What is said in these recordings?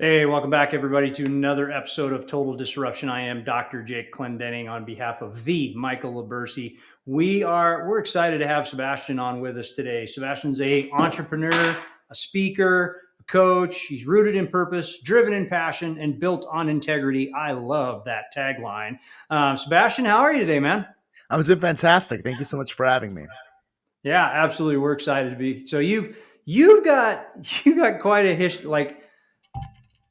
Hey, welcome back, everybody, to another episode of Total Disruption. I am Dr. Jake Clendenning on behalf of the Michael Labersi. We're excited to have Sebastian on with us today. Sebastian's a entrepreneur, a speaker, a coach. He's rooted in purpose, driven in passion, and built on integrity. I love that tagline. Sebastian, how are you today, man? I'm doing fantastic. Thank you so much for having me. Yeah, absolutely. We're excited to be. So you've got you got quite a history. Like,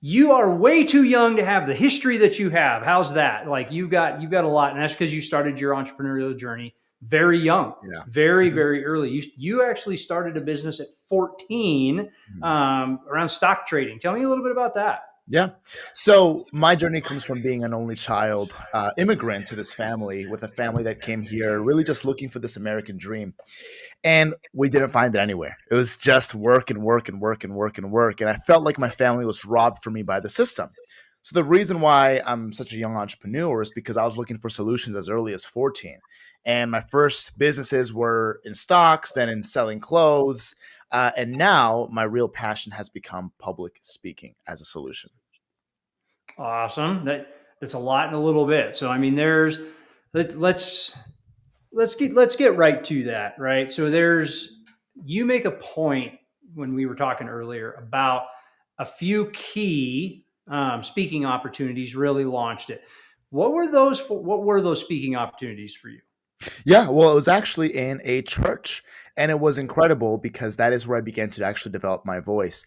you are way too young to have the history that you have. How's that? Like, you've got a lot, and that's because you started your entrepreneurial journey very young, Yeah. very Mhm. very early. You actually started a business at 14, Mhm. around stock trading. Tell me a little bit about that. Yeah. So my journey comes from being an only child, immigrant to this family with a family that came here really just looking for this American dream. And we didn't find it anywhere. It was just work and work and work and work and work. And I felt like my family was robbed from me by the system. So the reason why I'm such a young entrepreneur is because I was looking for solutions as early as 14. And my first businesses were in stocks, then in selling clothes. And now my real passion has become public speaking as a solution. Awesome. That's a lot in a little bit. So I mean, let, let's let's get right to that. Right. So you make a point when we were talking earlier about a few key speaking opportunities really launched it. What were those speaking opportunities for you? Yeah, well, it was actually in a church, and it was incredible because that is where I began to actually develop my voice.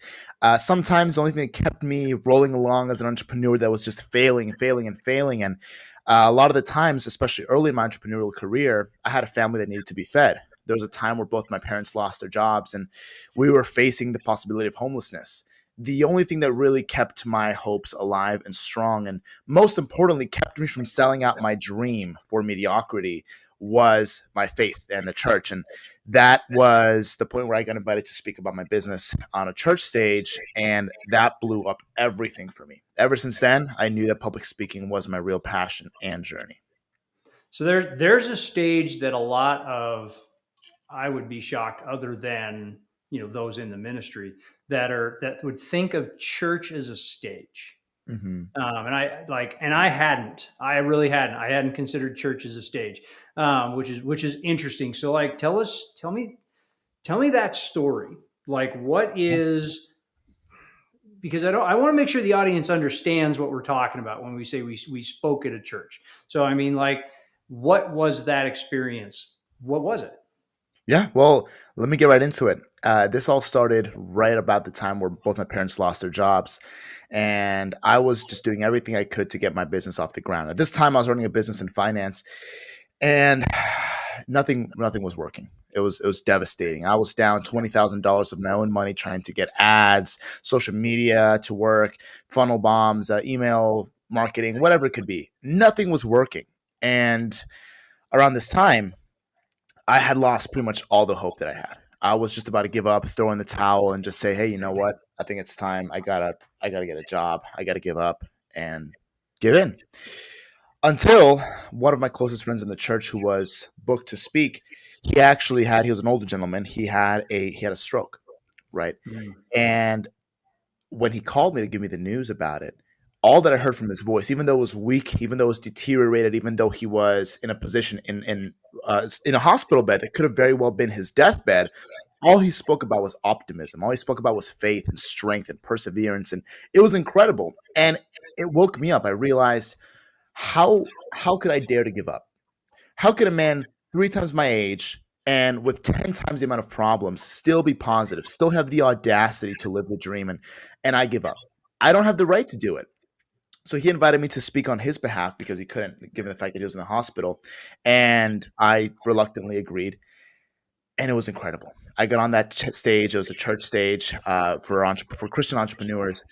Sometimes the only thing that kept me rolling along as an entrepreneur that was just failing and failing and failing, and a lot of the times, especially early in my entrepreneurial career, I had a family that needed to be fed. There was a time where both my parents lost their jobs, and we were facing the possibility of homelessness. The only thing that really kept my hopes alive and strong, and most importantly, kept me from selling out my dream for mediocrity was my faith and the church. And that was the point where I got invited to speak about my business on a church stage. And that blew up everything for me. Ever since then, I knew that public speaking was my real passion and journey. So there's a stage that a lot of, I would be shocked, other than those in the ministry, that would think of church as a stage. Hmm. I really hadn't considered church as a stage, which is interesting. So, like, tell me that story. Like, what is, because I want to make sure the audience understands what we're talking about when we say we spoke at a church. So, I mean, like, what was that experience? What was it? Yeah, well, let me get right into it. This all started right about the time where both my parents lost their jobs, and I was just doing everything I could to get my business off the ground. At this time, I was running a business in finance, and nothing was working. It was devastating. I was down $20,000 of my own money trying to get ads, social media to work, funnel bombs, email marketing, whatever it could be. Nothing was working, and around this time I had lost pretty much all the hope that I had. I was just about to give up, throw in the towel, and just say, "Hey, you know what? I think it's time. I gotta get a job. I gotta give up and give in." Until one of my closest friends in the church, who was booked to speak, he was an older gentleman. He had a stroke, right? Mm. And when he called me to give me the news about it, all that I heard from his voice, even though it was weak, even though it was deteriorated, even though he was in a position in a hospital bed that could have very well been his deathbed, all he spoke about was optimism. All he spoke about was faith and strength and perseverance, and it was incredible. And it woke me up. I realized how could I dare to give up? How could a man 3 times my age and with 10 times the amount of problems still be positive, still have the audacity to live the dream, and I give up? I don't have the right to do it. So he invited me to speak on his behalf because he couldn't, given the fact that he was in the hospital, and I reluctantly agreed. And it was incredible. I got on that stage. It was a church stage for Christian entrepreneurs,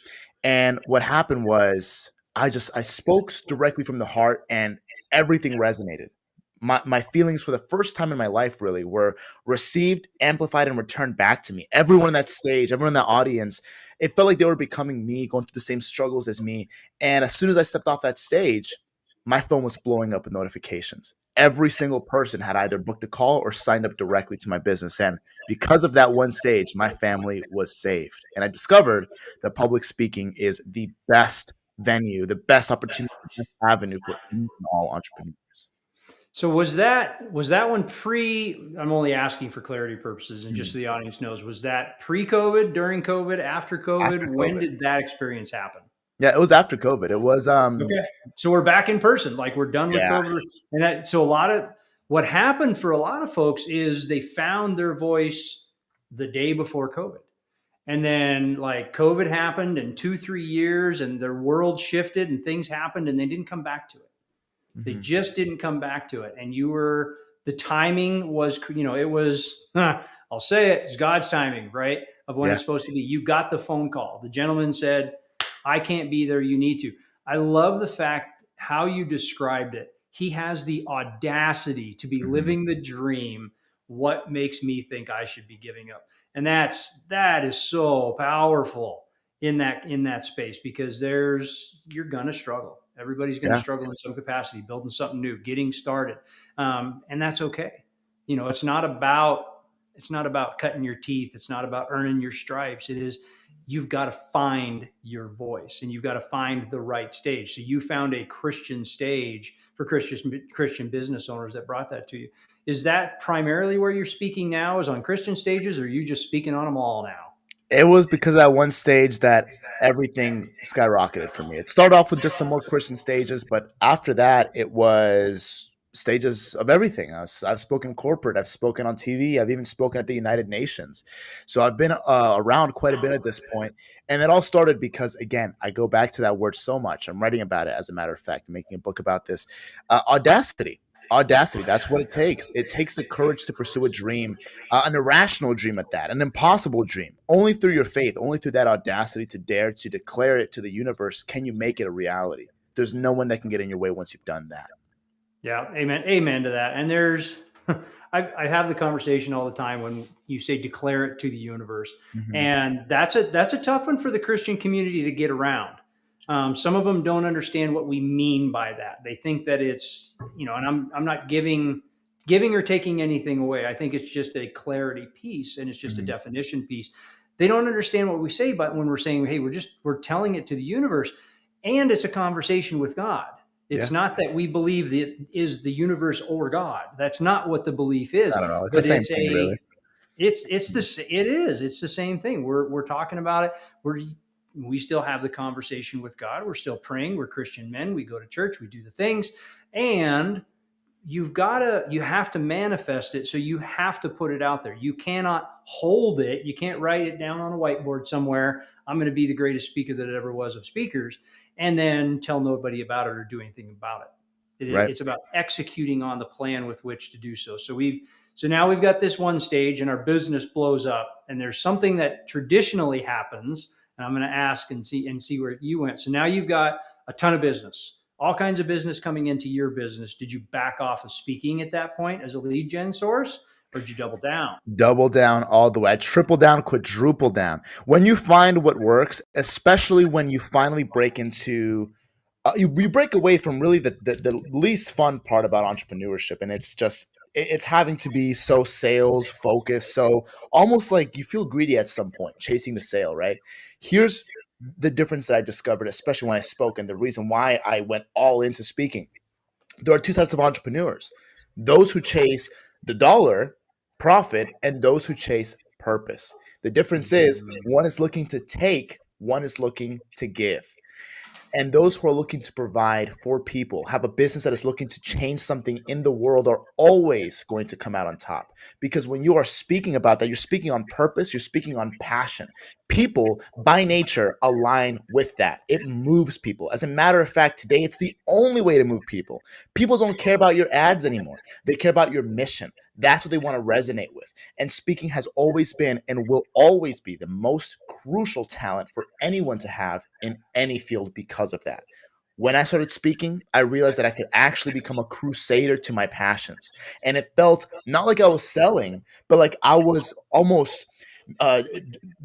and what happened was I spoke directly from the heart, and everything resonated. My feelings for the first time in my life really were received, amplified, and returned back to me. Everyone in that stage, everyone in that audience, it felt like they were becoming me, going through the same struggles as me. And as soon as I stepped off that stage, my phone was blowing up with notifications. Every single person had either booked a call or signed up directly to my business. And because of that one stage, my family was saved. And I discovered that public speaking is the best venue, the best opportunity, the best avenue for any and all entrepreneurs. So was that one pre? I'm only asking for clarity purposes, and just Mhm. so the audience knows, was that pre-COVID, during COVID, after After COVID? When COVID. did that experience happen? Yeah, it was after COVID. It was Okay. So we're back in person, like we're done with yeah. COVID. And that, so a lot of what happened for a lot of folks is they found their voice the day before COVID. And then like COVID happened in 2, 3 years and their world shifted and things happened and they didn't come back to it. They Mhm. just didn't come back to it. And you were, the timing was, it was, I'll say it, it's God's timing, right? Of when Yeah. it's supposed to be. You got the phone call. The gentleman said, I can't be there. You need to. I love the fact how you described it. He has the audacity to be Mhm. living the dream. What makes me think I should be giving up? And that is so powerful in that space because you're gonna struggle. Everybody's gonna Yeah. struggle in some capacity, building something new, getting started, and that's okay. It's not about cutting your teeth. It's not about earning your stripes. It is you've got to find your voice and you've got to find the right stage. So you found a Christian stage for Christian business owners that brought that to you. Is that primarily where you're speaking now? Is on Christian stages, or are you just speaking on them all now? It was because at one stage that everything skyrocketed for me. It started off with just some more Christian stages, but after that, it was stages of everything. I've spoken corporate, I've spoken on TV, I've even spoken at the United Nations. So I've been around quite a bit at this point. And it all started because, again, I go back to that word so much. I'm writing about it, as a matter of fact, making a book about this. Audacity. Audacity. That's what it takes. It takes the courage to pursue a dream, an irrational dream at that, an impossible dream. Only through your faith, only through that audacity to dare to declare it to the universe, can you make it a reality. There's no one that can get in your way once you've done that. Yeah, amen to that. And there's, I have the conversation all the time when you say declare it to the universe, Mm-hmm. and that's a tough one for the Christian community to get around. Some of them don't understand what we mean by that. They think that it's, and I'm not giving or taking anything away. I think it's just a clarity piece and it's just a Mm-hmm. definition piece. They don't understand what we say, but when we're saying, hey, we're telling it to the universe, and it's a conversation with God. It's Yeah, not that we believe that it is the universe or God. That's not what the belief is. I don't know. It's the But same thing, really. it's the same thing. We're talking about it. We still have the conversation with God. We're still praying. We're Christian men. We go to church. We do the things, and you have to manifest it. So you have to put it out there. You cannot hold it. You can't write it down on a whiteboard somewhere. I'm going to be the greatest speaker that ever was of speakers, and then tell nobody about it or do anything about it. Right. It's about executing on the plan with which to do so. So now we've got this one stage and our business blows up, and there's something that traditionally happens, and I'm going to ask and see where you went. So now you've got a ton of business, all kinds of business coming into your business. Did you back off of speaking at that point as a lead gen source, or did you double down? Double down all the way. I triple down, quadruple down. When you find what works, especially when you finally break into you break away from really the least fun part about entrepreneurship, and it's just it's having to be so sales focused, so almost like you feel greedy at some point chasing the sale, right? Here's the difference that I discovered, especially when I spoke, and the reason why I went all into speaking. There are two types of entrepreneurs: those who chase the dollar profit and those who chase purpose. The difference is one is looking to take, one is looking to give. And those who are looking to provide for people, have a business that is looking to change something in the world, are always going to come out on top. Because when you are speaking about that, you're speaking on purpose, you're speaking on passion. People, by nature, align with that. It moves people. As a matter of fact, today it's the only way to move people. People don't care about your ads anymore, they care about your mission. That's what they want to resonate with. And speaking has always been and will always be the most crucial talent for anyone to have in any field because of that. When I started speaking, I realized that I could actually become a crusader to my passions. And it felt not like I was selling, but like I was almost uh,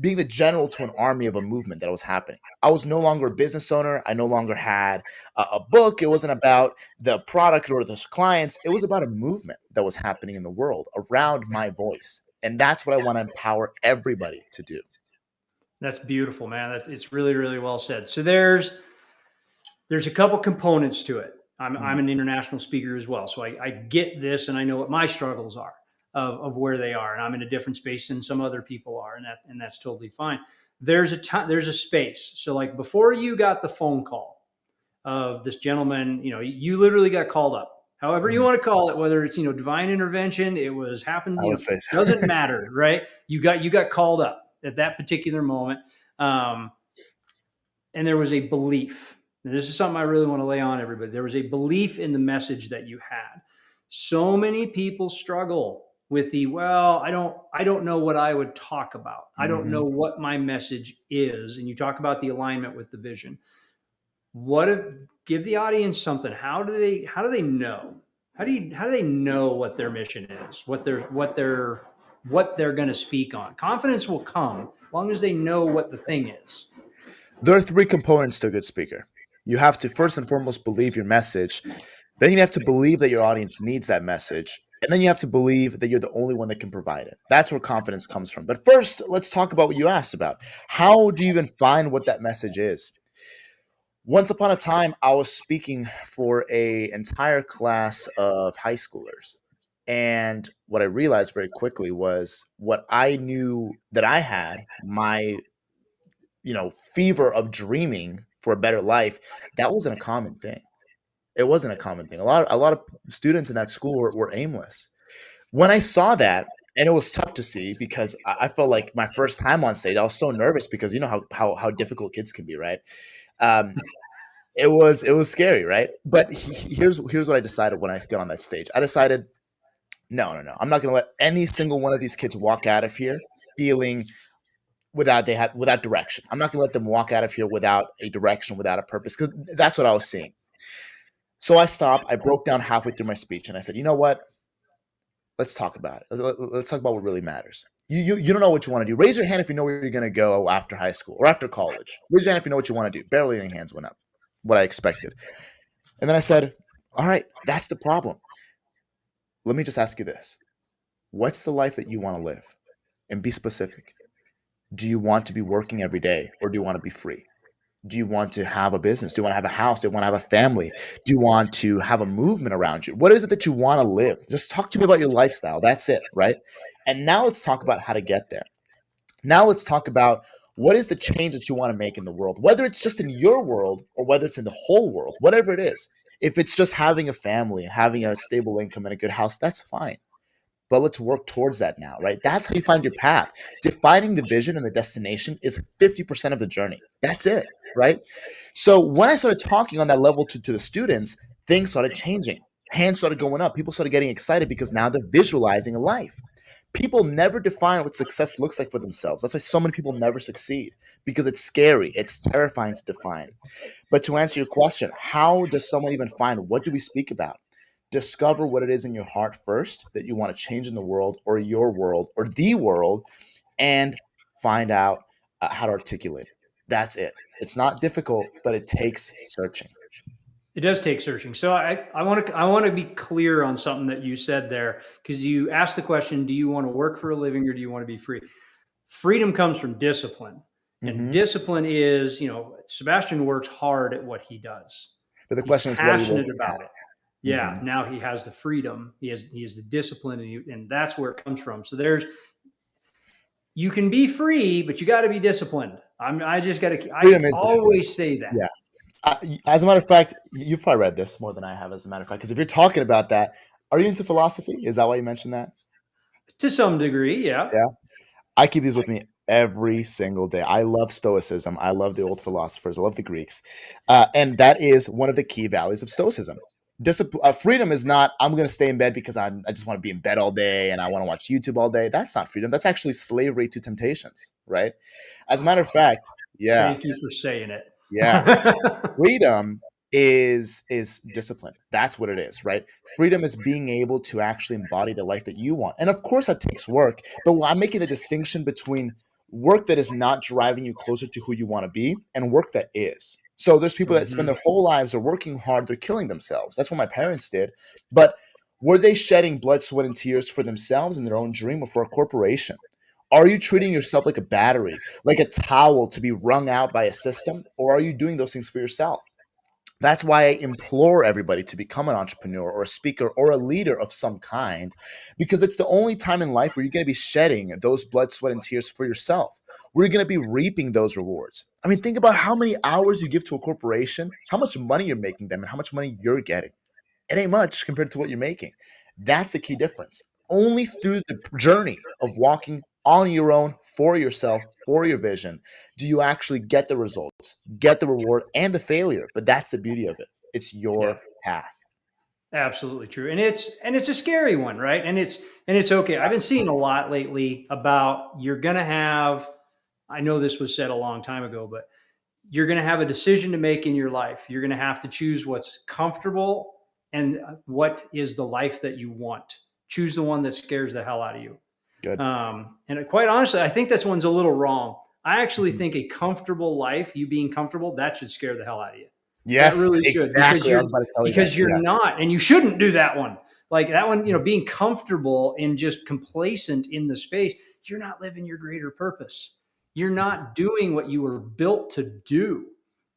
being the general to an army of a movement that was happening. I was no longer a business owner. I no longer had a book. It wasn't about the product or the clients. It was about a movement that was happening in the world around my voice. And that's what I want to empower everybody to do. That's beautiful, man. It's really, really well said. So there's a couple components to it. I'm Mhm. an international speaker as well, so I get this and I know what my struggles are of where they are, and I'm in a different space than some other people are, and that's totally fine. There's a time, there's a space. So like before you got the phone call of this gentleman, you literally got called up. However you Mhm. want to call it, whether it's divine intervention, it was happened, I would say so. doesn't matter, right? You got called up at that particular moment. Um, and there was a belief. And this is something I really want to lay on everybody. There was a belief in the message that you had. So many people struggle with I don't know what I would talk about. I don't know Mhm. what my message is. And you talk about the alignment with the vision. What if give the audience something? How do they know? How do they know what their mission is? What they're going to speak on? Confidence will come as long as they know what the thing is. There are three components to a good speaker. You have to first and foremost believe your message. Then you have to believe that your audience needs that message. And then you have to believe that you're the only one that can provide it. That's where confidence comes from. But first, let's talk about what you asked about. How do you even find what that message is? Once upon a time, I was speaking for a entire class of high schoolers. And what I realized very quickly was what I knew that I had, my fever of dreaming for a better life, that wasn't a common thing. It wasn't a common thing. A lot of students in that school were aimless. When I saw that, and it was tough to see because I felt like my first time on stage, I was so nervous because you know how difficult kids can be, right? Um, it was scary, right? But here's what I decided when I got on that stage. I decided, no, I'm not going to let any single one of these kids walk out of here feeling without direction. I'm not going to let them walk out of here without a direction, without a purpose, because that's what I was seeing. So I stopped. I broke down halfway through my speech, and I said, you know what? Let's talk about it. Let's talk about what really matters. You don't know what you want to do. Raise your hand if you know where you're going to go after high school or after college. Raise your hand if you know what you want to do. Barely any hands went up, what I expected. And then I said, all right, that's the problem. Let me just ask you this. What's the life that you want to live? And be specific. Do you want to be working every day or do you want to be free? Do you want to have a business? Do you want to have a house? Do you want to have a family? Do you want to have a movement around you? What is it that you want to live? Just talk to me about your lifestyle. That's it, right? And now let's talk about how to get there. Now let's talk about what is the change that you want to make in the world, whether it's just in your world or whether it's in the whole world, whatever it is. If it's just having a family and having a stable income and a good house, that's fine, but let's work towards that now, right? That's how you find your path. Defining the vision and the destination is 50% of the journey. That's it, right? So when I started talking on that level to the students, things started changing. Hands started going up. People started getting excited because now they're visualizing a life. People never define what success looks like for themselves. That's why so many people never succeed because it's scary. It's terrifying to define. But to answer your question, how does someone even find what do we speak about? Discover what it is in your heart first that you want to change in the world or your world or the world, and find out how to articulate it. That's it. It's not difficult, but it takes searching. It does take searching. So I want to be clear on something that you said there because you asked the question, do you want to work for a living or do you want to be free? Freedom comes from discipline. And Hmm. discipline is, Sebastian works hard at what he does. But the He's question is, what are you passionate looking about at? it. Yeah, Hmm. now he has the freedom. He has the discipline and that's where it comes from. So there's you can be free, but you got to be disciplined. I just got to I Freedom is discipline. always say that. Yeah. As a matter of fact, you've probably read this more than I have, as a matter of fact, because if you're talking about that, are you into philosophy? Is that why you mentioned that? To some degree, yeah. Yeah. I keep these with me every single day. I love Stoicism. I love the old philosophers. I love the Greeks. And that is one of the key values of Stoicism. Freedom is not, I'm going to stay in bed because I just want to be in bed all day and I want to watch YouTube all day. That's not freedom. That's actually slavery to temptations, right? As a matter of fact, yeah, Thank you for saying it. yeah. Freedom. is discipline. That's what it is, right? Freedom is being able to actually embody the life that you want. And of course that takes work, but I'm making the distinction between work that is not driving you closer to who you want to be and work that is. So there's people that spend Hmm. their whole lives are working hard, they're killing themselves. That's what my parents did. But were they shedding blood, sweat, and tears for themselves and their own dream or for a corporation? Are you treating yourself like a battery, like a towel to be wrung out by a system, or are you doing those things for yourself? That's why I implore everybody to become an entrepreneur or a speaker or a leader of some kind, because it's the only time in life where you're going to be shedding those blood, sweat, and tears for yourself. Where you're going to be reaping those rewards. I mean, think about how many hours you give to a corporation, how much money you're making them, and how much money you're getting. It ain't much compared to what you're making. That's the key difference. Only through the journey of walking on your own for yourself, for your vision, do you actually get the results, get the reward and the failure. But that's the beauty of it. It's Yeah. your path. Absolutely true. And it's a scary one, right? And it's okay. I've been seeing a lot lately about you're going to have, I know this was said a long time ago, but you're going to have a decision to make in your life. You're going to have to choose what's comfortable and what is the life that you want. Choose the one that scares the hell out of you. Good. And quite honestly, I think this one's a little wrong. I actually Mhm. think a comfortable life, you being comfortable, that should scare the hell out of you. That Yes, really should, exactly. I was about to tell you that. because you're Yes. not, and you shouldn't do that one. Like that one, being comfortable and just complacent in the space, you're not living your greater purpose. You're not doing what you were built to do.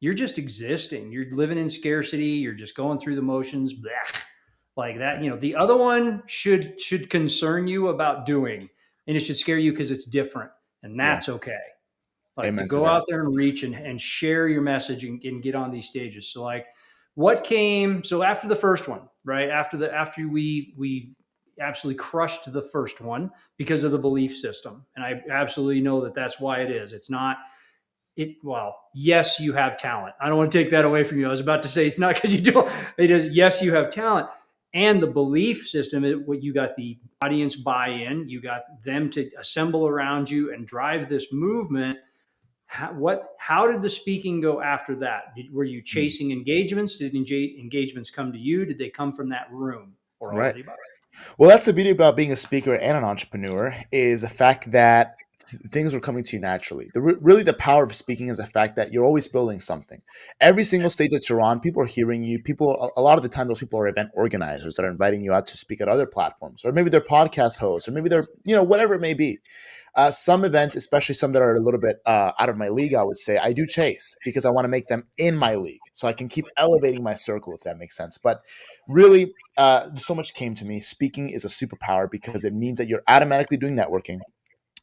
You're just existing. You're living in scarcity. You're just going through the motions. Blech. Like that, the other one should concern you about doing, and it should scare you because it's different, and Yeah. that's okay. Like to Amen to go that. out there and reach and share your message and get on these stages. So like what came so after the first one, right? After we absolutely crushed the first one because of the belief system. And I absolutely know that that's why it is. It's not it well, yes, you have talent. I don't want to take that away from you. I was about to say it's not because you don't. It is yes, you have talent. And the belief system is what you got the audience buy-in, you got them to assemble around you and drive this movement. How did the speaking go after that? Were you Mhm. chasing engagements? Did engagements come to you? Did they come from that room, or all of Right. the above? Well, that's the beauty about being a speaker and an entrepreneur is the fact that things are coming to you naturally. Really, the power of speaking is the fact that you're always building something. Every single stage that you're on, people are hearing you. People, a lot of the time, those people are event organizers that are inviting you out to speak at other platforms, or maybe they're podcast hosts, or maybe they're, whatever it may be. Some events, especially some that are a little bit out of my league, I would say I do chase because I want to make them in my league so I can keep elevating my circle, if that makes sense. But really, so much came to me. Speaking is a superpower because it means that you're automatically doing networking.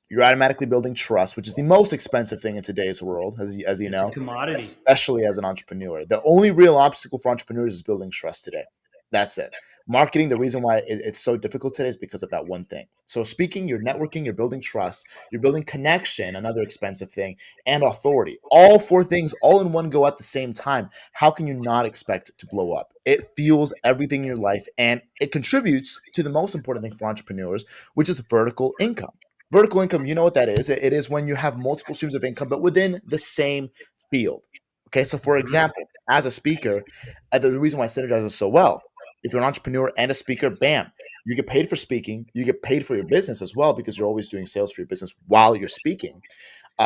You're automatically building trust, which is the most expensive thing in today's world, as you It's a know, commodity. especially as an entrepreneur. The only real obstacle for entrepreneurs is building trust today. That's it. Marketing, the reason why it's so difficult today is because of that one thing. So, speaking, you're networking, you're building trust, you're building connection, another expensive thing, and authority. All four things all in one go at the same time. How can you not expect it to blow up? It fuels everything in your life and it contributes to the most important thing for entrepreneurs, which is vertical income. Vertical income, you know what that is? It is when you have multiple streams of income, but within the same field. Okay, so for Mhm. example, as a speaker, the reason why it synergizes so well, if you're an entrepreneur and a speaker, bam, you get paid for speaking, you get paid for your business as well because you're always doing sales for your business while you're speaking.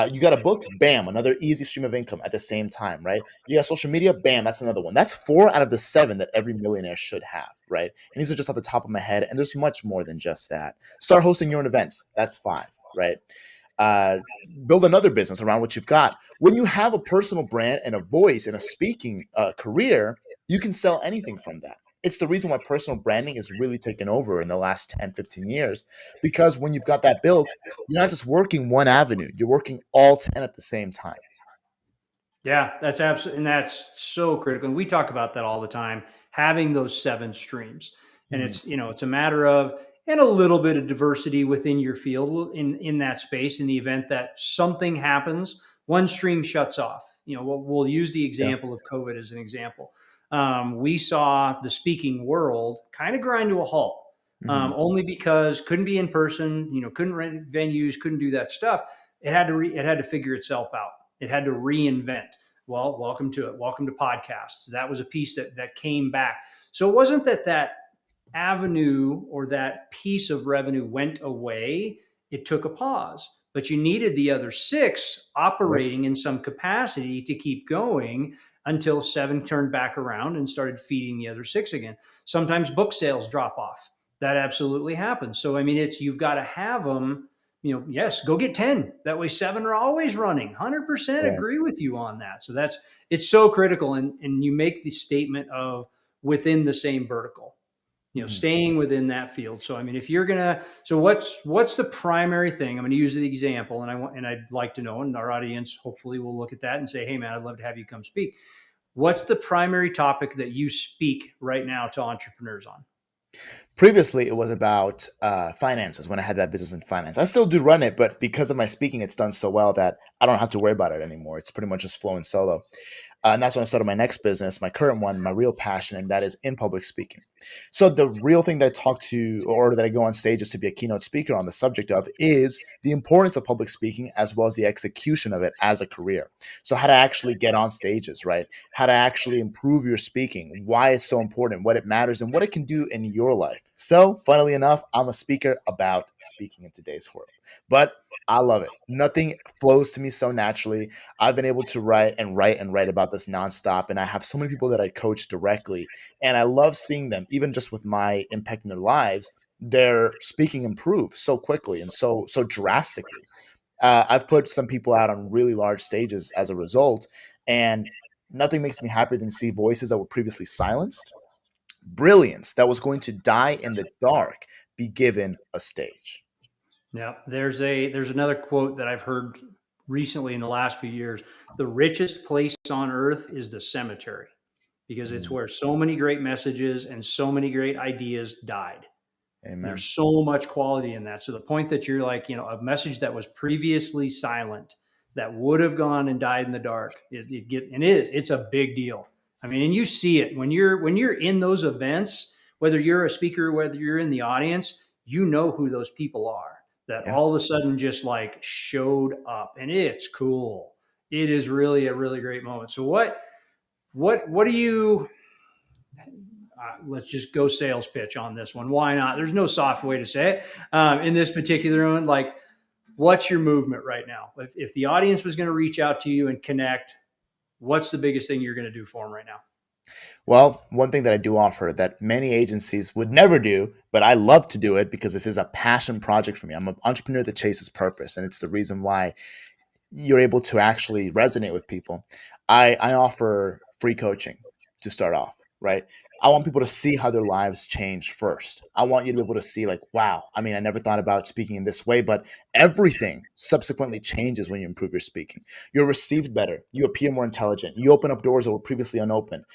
You got a book, bam, another easy stream of income at the same time, right? You got social media, bam, that's another one. That's 4 out of the 7 that every millionaire should have, right? And these are just off the top of my head, and there's much more than just that. Start hosting your own events, that's 5, right? Uh, Build another business around what you've got. When you have a personal brand and a voice and a speaking career, you can sell anything from that. It's the reason why personal branding has really taken over in the last 10, 15 years, because when you've got that built, you're not just working one avenue, you're working all 10 at the same time. Yeah, that's absolutely, and that's so critical. And we talk about that all the time, having those 7 streams. And Mhm. it's a matter of, and a little bit of diversity within your field in that space in the event that something happens, one stream shuts off. We'll use the Yeah. example of COVID as an example. We saw the speaking world kind of grind to a halt, Mhm. only because couldn't be in person, couldn't rent venues, couldn't do that stuff. It had to figure itself out. It had to reinvent. Well, welcome to it. Welcome to podcasts. That was a piece that came back. So it wasn't that avenue or that piece of revenue went away. It took a pause, but you needed the other six Yep. operating in some capacity to keep going until seven turned back around and started feeding the other six again. Sometimes book sales drop off. That absolutely happens. So I mean, you've got to have them. Yes, go get 10. That way, seven are always running. 100% Right. agree with you on that. So it's so critical. And you make the statement of within the same vertical, Mhm. staying within that field. So, I mean, if you're gonna, so what's the primary thing? I'm going to use the example, and I'd like to know, and our audience hopefully will look at that and say, hey, man, I'd love to have you come speak. What's the primary topic that you speak right now to entrepreneurs on? Previously, it was about finances when I had that business in finance. I still do run it, but because of my speaking, it's done so well that I don't have to worry about it anymore. It's pretty much just flowing solo. And that's when I started my next business, my current one, my real passion, and that is in public speaking. So the real thing that I talk to or that I go on stages to be a keynote speaker on the subject of is the importance of public speaking as well as the execution of it as a career. So how to actually get on stages, right? How to actually improve your speaking, why it's so important, what it matters, and what it can do in your life. So, funnily enough, I'm a speaker about speaking in today's world. But I love it. Nothing flows to me so naturally. I've been able to write and write and write about this nonstop. And I have so many people that I coach directly. And I love seeing them, even just with my impact in their lives, their speaking improve so quickly and so drastically. I've put some people out on really large stages as a result. And nothing makes me happier than see voices that were previously silenced, brilliance that was going to die in the dark, be given a stage. Yeah, there's another quote that I've heard recently in the last few years. The richest place on earth is the cemetery because it's Mm, where so many great messages and so many great ideas died. There's amen. so much quality in that. So the point that you're like, a message that was previously silent that would have gone and died in the dark, it's a big deal. I mean, and you see it when you're in those events, whether you're a speaker, whether you're in the audience, you know who those people are that Yeah. all of a sudden just like showed up, and it's cool. It is really a really great moment. So what do you let's just go sales pitch on this one. Why not? There's no soft way to say it in this particular one. Like, what's your movement right now? If the audience was going to reach out to you and connect, what's the biggest thing you're going to do for them right now? Well, one thing that I do offer that many agencies would never do, but I love to do it because this is a passion project for me. I'm an entrepreneur that chases purpose, and it's the reason why you're able to actually resonate with people. I offer free coaching to start off, right? I want people to see how their lives change first. I want you to be able to see, like, wow, I mean, I never thought about speaking in this way, but everything subsequently changes when you improve your speaking. You're received better. You appear more intelligent. You open up doors that were previously unopened.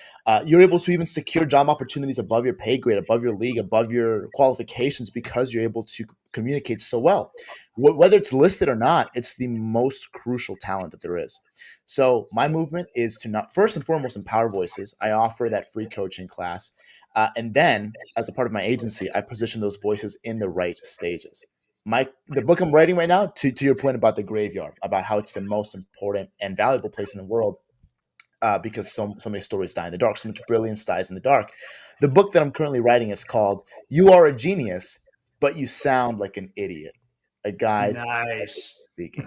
You're able to even secure job opportunities above your pay grade, above your league, above your qualifications because you're able to communicate so well. Whether it's listed or not, it's the most crucial talent that there is. So my movement is to not first and foremost empower voices. I offer that free coaching class, and then as a part of my agency, I position those voices in the right stages. The book I'm writing right now, to your point about the graveyard, about how it's the most important and valuable place in the world, because so many stories die in the dark, so much brilliance dies in the dark. The book that I'm currently writing is called "You Are a Genius, but You Sound Like an Idiot: A Guide to Public Nice. Speaking."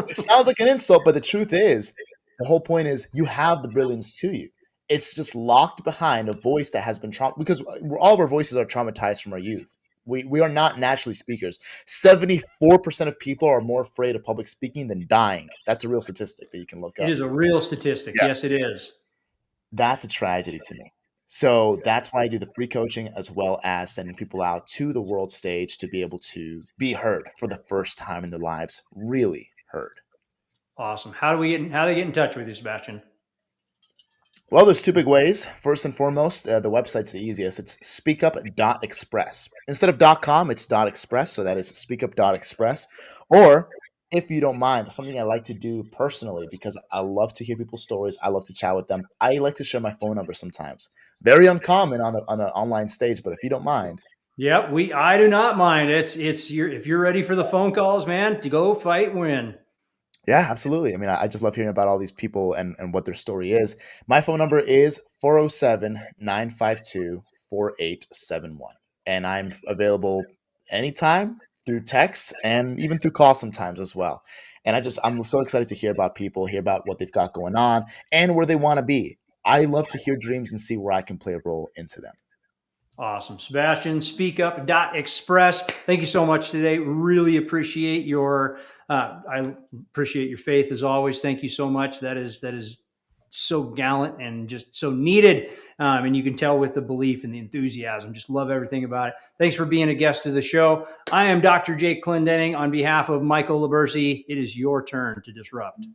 It sounds like an insult, but the truth is, the whole point is you have the brilliance to you. It's just locked behind a voice that has been because all of our voices are traumatized from our youth. We are not naturally speakers. 74% of people are more afraid of public speaking than dying. That's a real statistic that you can look It up. is a real statistic. Yes. Yes, it is. That's a tragedy to me. So that's why I do the free coaching as well as sending people out to the world stage to be able to be heard for the first time in their lives, really heard. Awesome. How do they get in touch with you, Sebastian? Well, there's two big ways. First and foremost, the website's the easiest. It's speakup.express. Instead of .com, it's .express, so that is speakup.express. Or if you don't mind, something I like to do personally because I love to hear people's stories. I love to chat with them. I like to share my phone number sometimes. Very uncommon on an online stage, but if you don't mind, Yep, I do not mind. It's your if you're ready for the phone calls, man, to go fight, win. Yeah, absolutely. I mean, I just love hearing about all these people and what their story is. My phone number is 407-952-4871. And I'm available anytime through text and even through call sometimes as well. And I'm so excited to hear about people, hear about what they've got going on and where they want to be. I love to hear dreams and see where I can play a role into them. Awesome. Sebastian, speakup.express. Thank you so much today. Really appreciate I appreciate your faith as always. Thank you so much. That is so gallant and just so needed. And you can tell with the belief and the enthusiasm. Just love everything about it. Thanks for being a guest of the show. I am Dr. Jake Clendenning on behalf of Michael Libersi. It is your turn to disrupt.